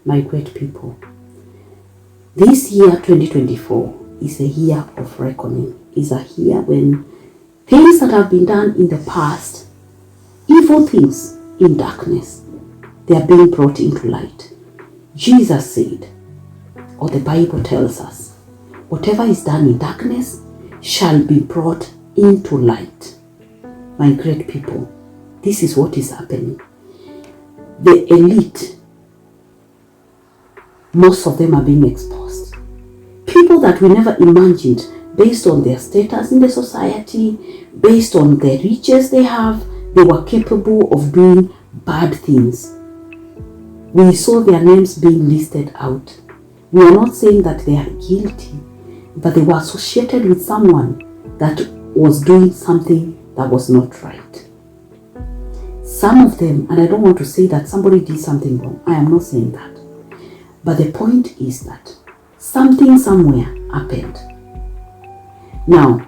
my great people, this year 2024 is a year of reckoning. Is a year when things that have been done in the past, evil things in darkness, they are being brought into light. Jesus said, or the Bible tells us, whatever is done in darkness shall be brought into light. My great people, this is what is happening. The elite, most of them are being exposed. People that we never imagined, based on their status in the society, based on the riches they have, they were capable of doing bad things. We saw their names being listed out. We are not saying that they are guilty, but they were associated with someone that was doing something that was not right. Some of them, and I don't want to say that somebody did something wrong. I am not saying that. But the point is that something somewhere happened. Now,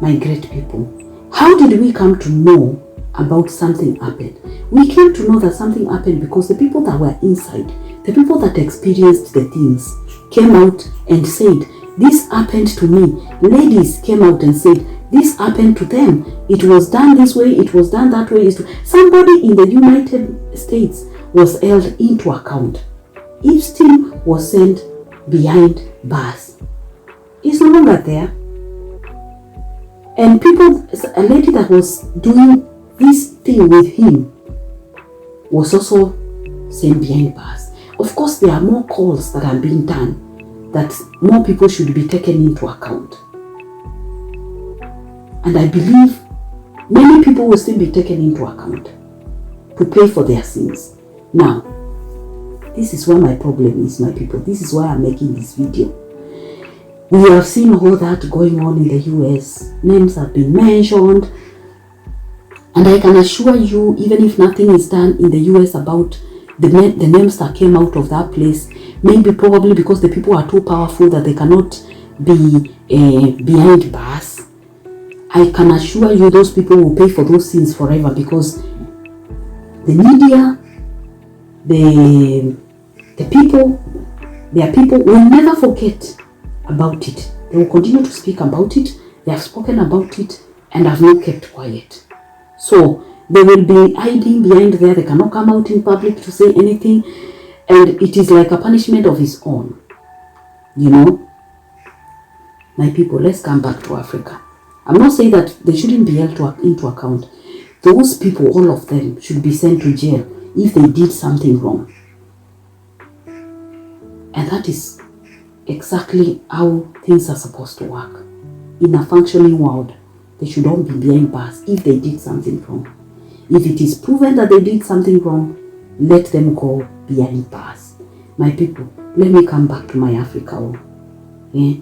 my great people, how did we come to know about something happened? We came to know that something happened because the people that were inside, the people that experienced the things, came out and said, this happened to me. Ladies came out and said, this happened to them. It was done this way, it was done that way. Somebody in the United States was held into account. Epstein was sent behind bars. He's no longer there. And a lady that was doing this thing with him was also sent behind bars. Of course, there are more calls that are being done, that more people should be taken into account. And I believe many people will still be taken into account to pay for their sins. Now, this is where my problem is, my people. This is why I'm making this video. We have seen all that going on in the US. Names have been mentioned. And I can assure you, even if nothing is done in the US about the names that came out of that place, maybe probably because the people are too powerful that they cannot be behind bars, I can assure you those people will pay for those sins forever, because the media, their people will never forget about it. They will continue to speak about it. They have spoken about it and have not kept quiet. So they will be hiding behind there. They cannot come out in public to say anything. And it is like a punishment of its own. You know, my people, let's come back to Africa. I'm not saying that they shouldn't be held into account. Those people, all of them, should be sent to jail if they did something wrong. And that is exactly how things are supposed to work. In a functioning world, they should all be behind bars if they did something wrong. If it is proven that they did something wrong, let them go behind bars. My people, let me come back to my Africa. Yeah?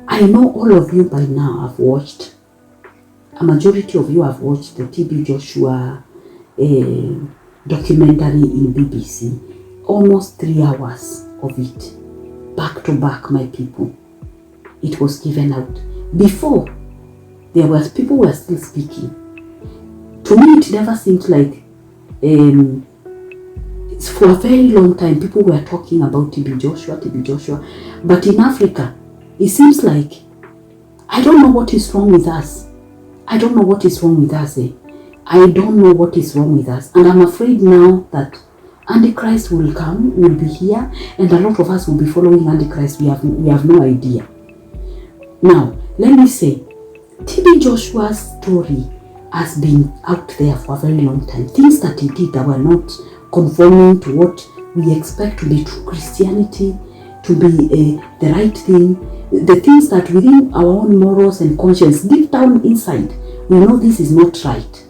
I know all of you by now have watched, a majority of you have watched the TB Joshua documentary in BBC. Almost 3 hours of it, back to back, my people. It was given out. Before, people were still speaking. To me, it never seemed like, for a very long time, people were talking about TB Joshua. But in Africa, it seems like, I don't know what is wrong with us. I don't know what is wrong with us. I don't know what is wrong with us. And I'm afraid now that Antichrist will come, will be here, and a lot of us will be following Antichrist. We have no idea. Now, let me say, TB Joshua's story has been out there for a very long time. Things that he did that were not conforming to what we expect to be true Christianity, to be the right thing, the things that within our own morals and conscience, deep down inside, we know this is not right.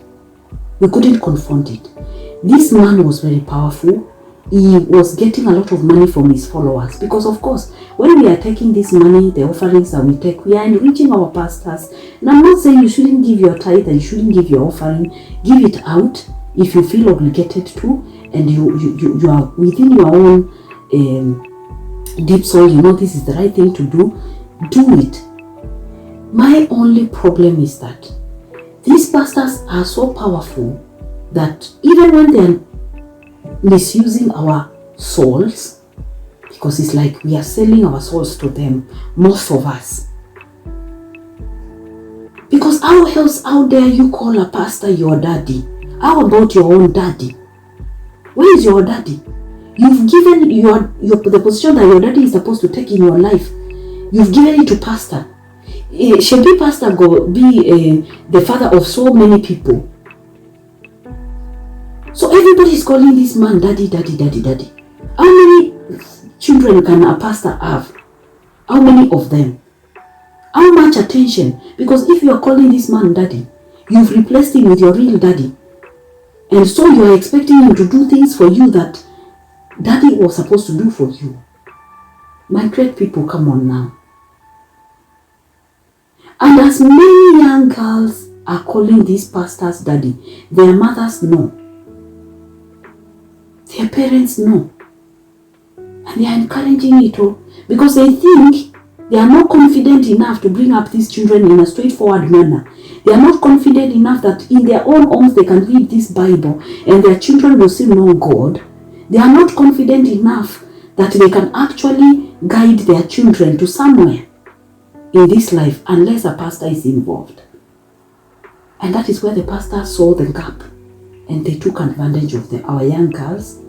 We couldn't confront it. This man was very powerful. He was getting a lot of money from his followers, because of course, when we are taking this money, the offerings that we take, we are enriching our pastors. And I'm not saying you shouldn't give your tithe and you shouldn't give your offering. Give it out if you feel obligated to, and you are within your own deep soul, you know this is the right thing to do. Do it. My only problem is that these pastors are so powerful that even when they are misusing our souls, because it's like we are selling our souls to them, most of us. Because how else, how dare you call a pastor your daddy? How about your own daddy? Where is your daddy? You've given the position that your daddy is supposed to take in your life. You've given it to pastor. Should be pastor be the father of so many people. So everybody is calling this man daddy, daddy, daddy, daddy. How many children can a pastor have? How many of them? How much attention? Because if you are calling this man daddy, you've replaced him with your real daddy. And so you are expecting him to do things for you that daddy was supposed to do for you. My great people, come on now. And as many young girls are calling these pastors daddy, their mothers know. Their parents know. And they are encouraging it all because they think they are not confident enough to bring up these children in a straightforward manner. They are not confident enough that in their own homes they can read this Bible and their children will still know God. They are not confident enough that they can actually guide their children to somewhere in this life unless a pastor is involved. And that is where the pastor saw the gap and they took advantage of our young girls.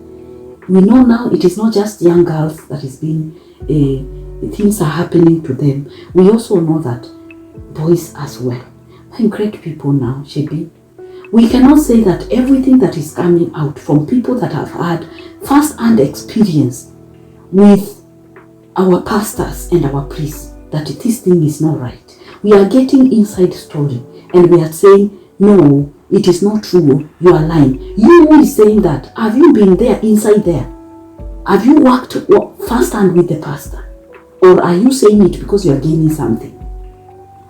We know now it is not just young girls that is being, things are happening to them. We also know that boys as well. My great people now, Shebi, we cannot say that everything that is coming out from people that have had first-hand experience with our pastors and our priests, that this thing is not right. We are getting inside story and we are saying, no, it is not true, you are lying. You who is saying that, have you been there, inside there? Have you worked first-hand with the pastor? Or are you saying it because you are gaining something?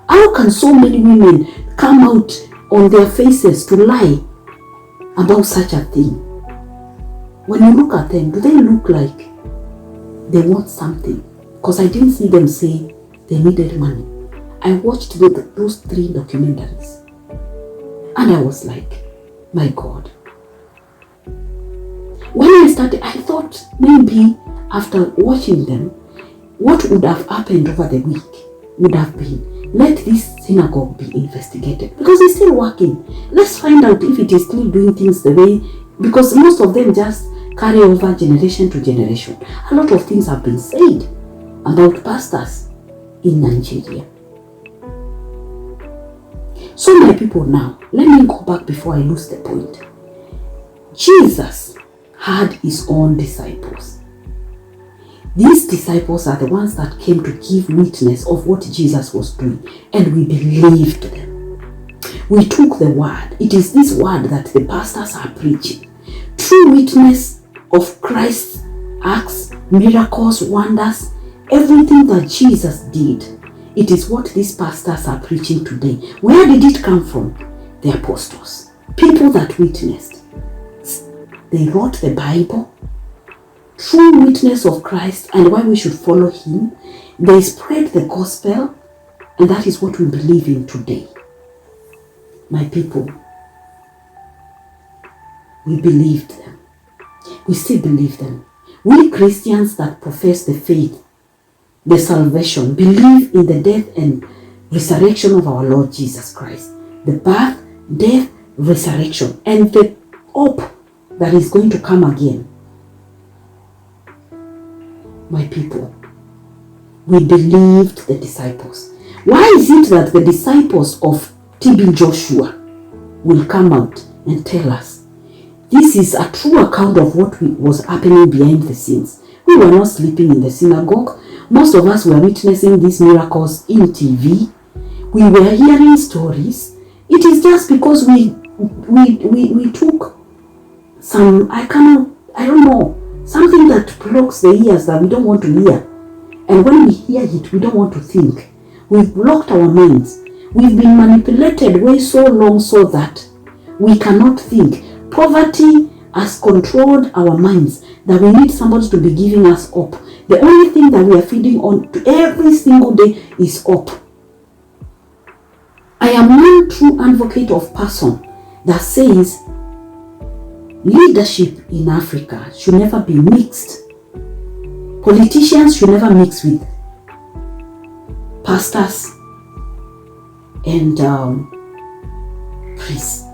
How can so many women come out on their faces to lie about such a thing? When you look at them, do they look like they want something? Because I didn't see them say they needed money. I watched those 3 documentaries and I was like, my God. When I started, I thought maybe after watching them, what would have happened over the week would have been, let this synagogue be investigated because it's still working. Let's find out if it is still doing things the way, because most of them just carry over generation to generation. A lot of things have been said about pastors in Nigeria. So my people, now, let me go back before I lose the point. Jesus had his own disciples. These disciples are the ones that came to give witness of what Jesus was doing, and we believed them. We took the word. It is this word that the pastors are preaching. True witness of Christ's acts, miracles, wonders, everything that Jesus did. It is what these pastors are preaching today. Where did it come from? The apostles. People that witnessed. They wrote the Bible. True witness of Christ and why we should follow him. They spread the gospel, and that is what we believe in today. My people, we believed them. We still believe them. We Christians that profess the faith, the salvation, believe in the death and resurrection of our Lord Jesus Christ. The birth, death, resurrection, and the hope that is going to come again. My people, we believed the disciples. Why is it that the disciples of TB Joshua will come out and tell us this is a true account of what was happening behind the scenes? We were not sleeping in the synagogue. Most of us were witnessing these miracles in TV. We were hearing stories. It is just because we took some, I don't know, something that blocks the ears that we don't want to hear. And when we hear it, we don't want to think. We've blocked our minds. We've been manipulated way so long so that we cannot think. Poverty has controlled our minds that we need somebody to be giving us hope. The only thing that we are feeding on to every single day is hope. I am one true advocate of person that says Leadership in Africa should never be mixed. Politicians should never mix with pastors and priests.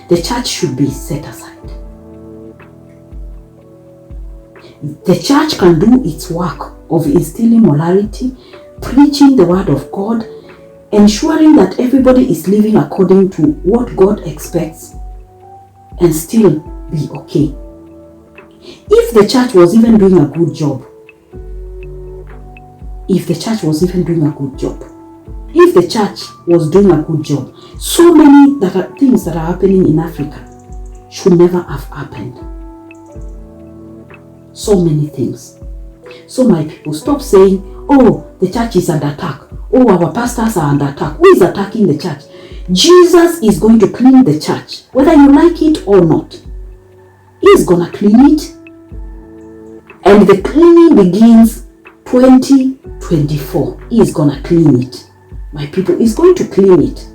The church should be set aside. The church can do its work of instilling morality, preaching the word of God, ensuring that everybody is living according to what God expects, and still be okay. If the church was even doing a good job, so many things that are happening in Africa should never have happened. So many things. So my people, stop saying, oh, the church is under attack. Oh, our pastors are under attack. Who is attacking the church? Jesus is going to clean the church, whether you like it or not. He's gonna clean it. And the cleaning begins 2024. He is gonna clean it. My people, he's going to clean it.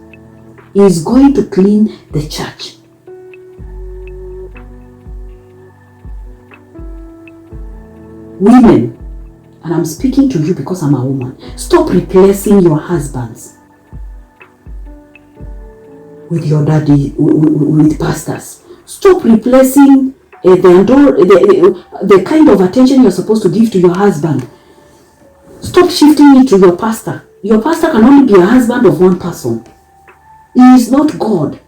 He is going to clean the church. Women, and I'm speaking to you because I'm a woman, stop replacing your husbands with your daddy, with pastors. Stop replacing the kind of attention you're supposed to give to your husband. Stop shifting it to your pastor. Your pastor can only be a husband of one person. He is not God.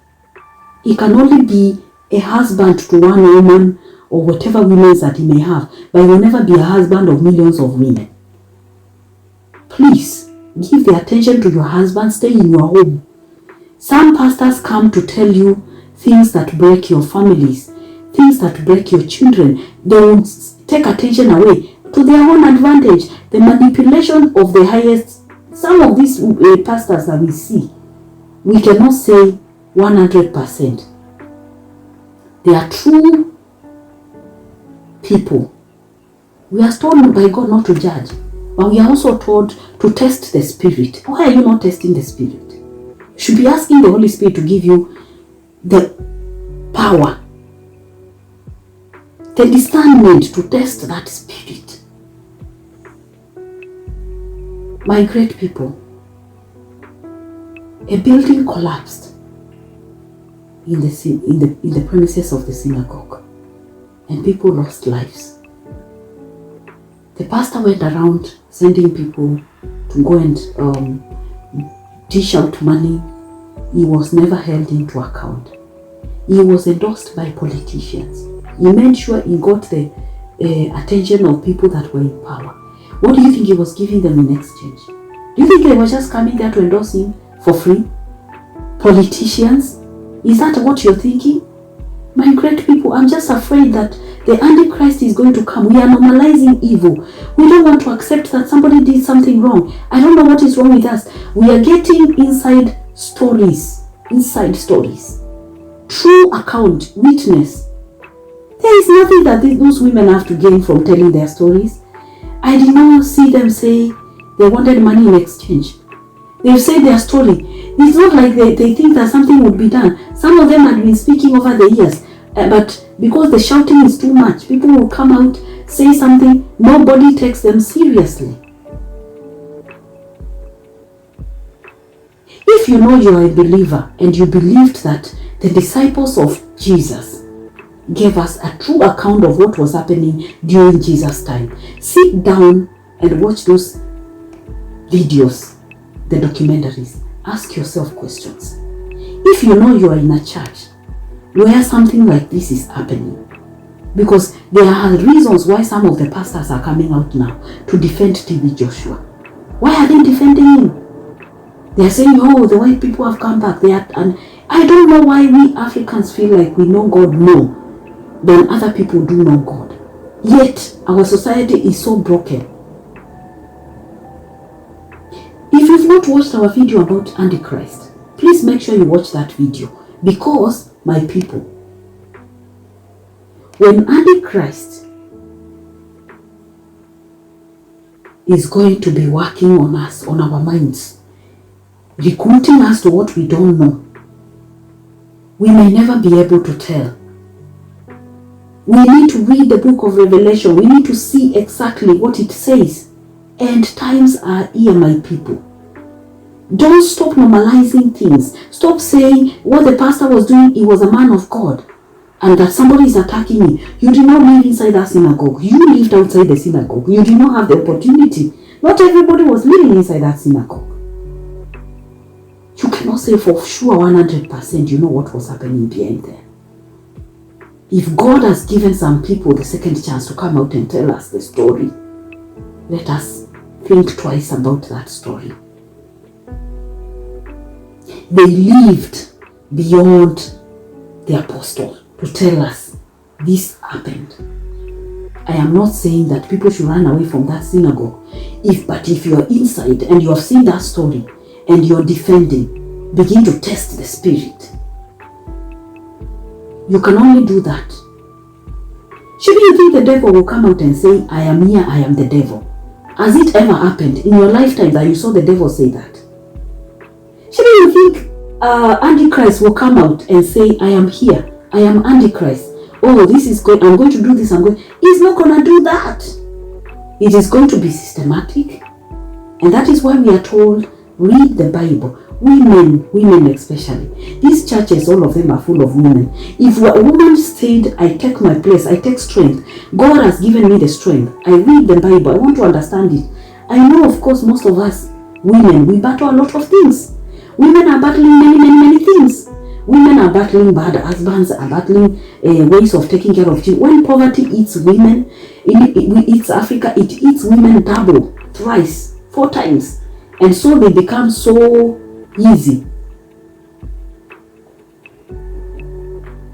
He can only be a husband to one woman or whatever women that he may have, but he will never be a husband of millions of women. Please, give the attention to your husband. Stay in your home. Some pastors come to tell you things that break your families, things that break your children. They will take attention away to their own advantage. The manipulation of the highest. Some of these pastors that we see, we cannot say 100%. They are true people. We are told by God not to judge, but we are also told to test the spirit. Why are you not testing the spirit? You should be asking the Holy Spirit to give you the power, the discernment to test that spirit. My great people, a building collapsed in the premises of the synagogue, and people lost lives. The pastor went around sending people to go and dish out money. He was never held into account. He was endorsed by politicians. He made sure he got the attention of people that were in power. What do you think he was giving them in exchange? Do you think they were just coming there to endorse him for free? Politicians? Is that what you're thinking? My great people, I'm just afraid that the antichrist is going to come. We are normalizing evil. We don't want to accept that somebody did something wrong. I don't know what is wrong with us. We are getting inside stories. True account, witness. There is nothing that those women have to gain from telling their stories. I did not see them say they wanted money in exchange. They've said their story. It's not like they think that something would be done. Some of them had been speaking over the years. But because the shouting is too much, people will come out, say something, nobody takes them seriously. If you know you are a believer and you believed that the disciples of Jesus gave us a true account of what was happening during Jesus' time, sit down and watch those videos, the documentaries. Ask yourself questions. If you know you are in a church where something like this is happening, because there are reasons why some of the pastors are coming out now to defend TB Joshua. Why are they defending him? They are saying, oh, the white people have come back. And I don't know why we Africans feel like we know God more than other people do know God. Yet our society is so broken. If you've not watched our video about Antichrist, please make sure you watch that video, because my people, when Antichrist is going to be working on us, on our minds, recruiting us to what we don't know, we may never be able to tell We need to read the book of Revelation. We need to see exactly what it says. End times are here, my people. Don't stop normalizing things. Stop saying what the pastor was doing, he was a man of God, and that somebody is attacking me. You did not live inside that synagogue. You lived outside the synagogue. You did not have the opportunity. Not everybody was living inside that synagogue. You cannot say for sure 100% you know what was happening behind there. If God has given some people the second chance to come out and tell us the story, let us think twice about that story. They lived beyond the apostle to tell us this happened. I am not saying that people should run away from that synagogue. But if you are inside and you have seen that story and you are defending, begin to test the spirit. You can only do that. Shouldn't you think the devil will come out and say, I am here, I am the devil? Has it ever happened in your lifetime that you saw the devil say that? Shouldn't you think antichrist will come out and say, I am here, I am antichrist? Oh, this is good, I'm going to do this, He's not going to do that. It is going to be systematic. And that is why we are told, read the Bible. Women especially. These churches, all of them are full of women. If a woman said, I take my place, I take strength, God has given me the strength, I read the Bible, I want to understand it. I know, of course, most of us women, we battle a lot of things. Women are battling many things. Women are battling bad husbands, are battling ways of taking care of children. When poverty eats women, it eats Africa, it eats women double, thrice, 4 times. And so they become so easy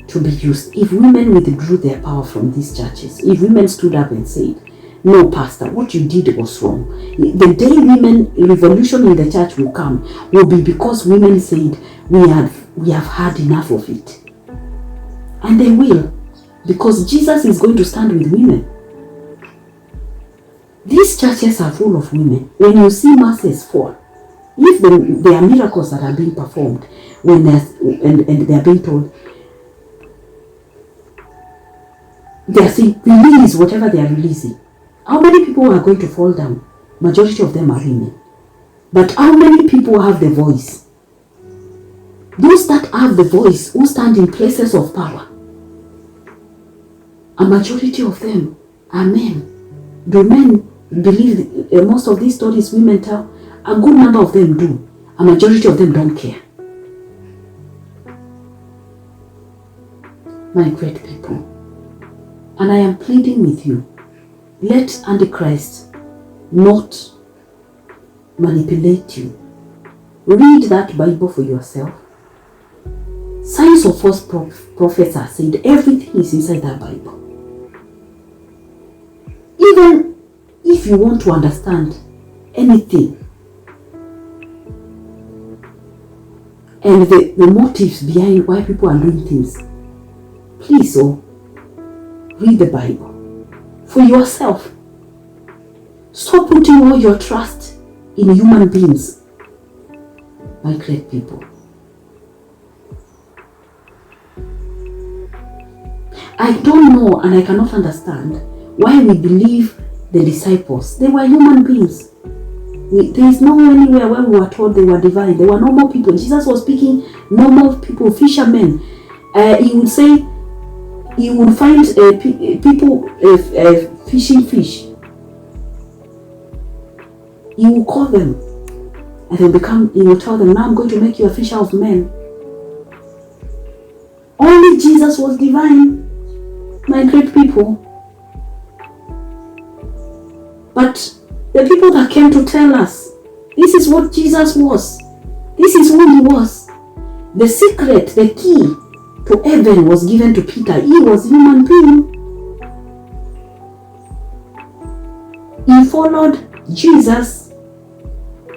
to be used. If women withdrew their power from these churches, if women stood up and said, no, pastor, what you did was wrong. The day women revolution in the church will come will be because women said, we have had enough of it. And they will, because Jesus is going to stand with women. These churches are full of women. When you see masses fall, if there are miracles that are being performed, and they are being told, they are saying, release whatever they are releasing. How many people are going to fall down? Majority of them are women. But how many people have the voice? Those that have the voice, who stand in places of power, a majority of them are men. Do men believe most of these stories women tell? A good number of them do. A majority of them don't care. My great people, and I am pleading with you, let Antichrist not manipulate you. Read that Bible for yourself. Signs of false prophets are said. Everything is inside that Bible. Even if you want to understand anything, and the motives behind why people are doing things, please, read the Bible for yourself. Stop putting all your trust in human beings, my great people. I don't know and I cannot understand why we believe the disciples. They were human beings. There is no anywhere where we were told they were divine. They were normal people. Jesus was speaking normal people, fishermen. He would say, he would find people fishing fish. He will call them and he will tell them, now I'm going to make you a fisher of men. Only Jesus was divine, my great people. But the people that came to tell us, this is what Jesus was, this is who he was. The secret, the key to heaven was given to Peter. He was a human being. He followed Jesus.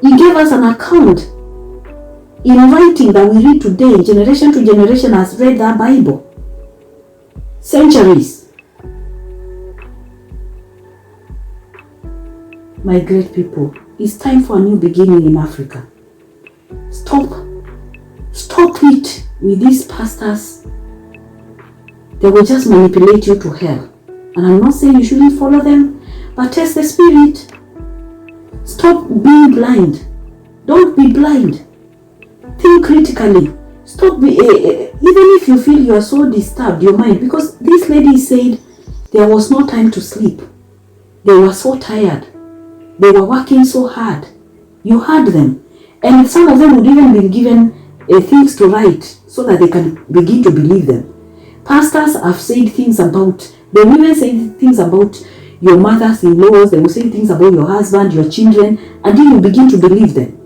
He gave us an account in writing that we read today. Generation to generation has read that Bible. Centuries. My great people, it's time for a new beginning in Africa. Stop it with these pastors. They will just manipulate you to hell. And I'm not saying you shouldn't follow them, but test the spirit. Stop being blind. Don't be blind. Think critically. Stop even if you feel you are so disturbed, your mind, because this lady said there was no time to sleep. They were so tired. They were working so hard. You heard them. And some of them would even be given things to write so that they can begin to believe them. Pastors have said things about, they will even say things about your mothers-in-laws, they will say things about your husband, your children, and then you begin to believe them.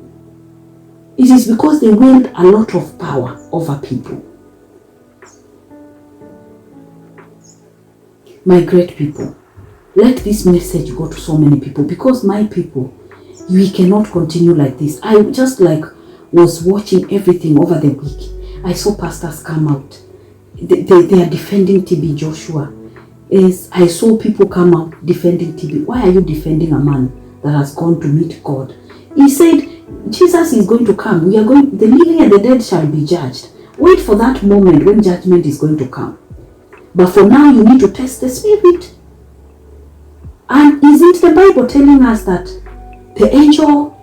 It is because they wield a lot of power over people. My great people, let this message go to so many people, because my people, we cannot continue like this. I just was watching everything over the week. I saw pastors come out. They are defending TB Joshua. I saw people come out defending TB. Why are you defending a man that has gone to meet God? He said, Jesus is going to come. The living and the dead shall be judged. Wait for that moment when judgment is going to come. But for now, you need to test the spirit. And isn't the Bible telling us that the angel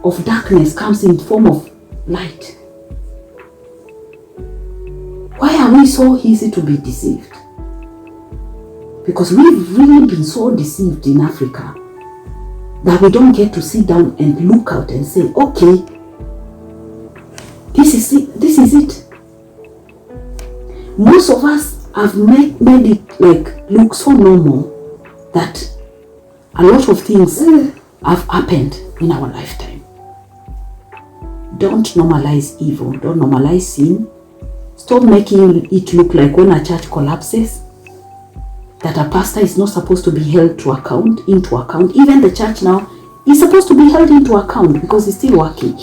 of darkness comes in form of light? Why are we so easy to be deceived? Because we've really been so deceived in Africa that we don't get to sit down and look out and say, okay, this is it. Most of us have made it look so normal that a lot of things have happened in our lifetime. Don't normalize evil. Don't normalize sin. Stop making it look like when a church collapses, that a pastor is not supposed to be held into account. Even the church now is supposed to be held into account because it's still working.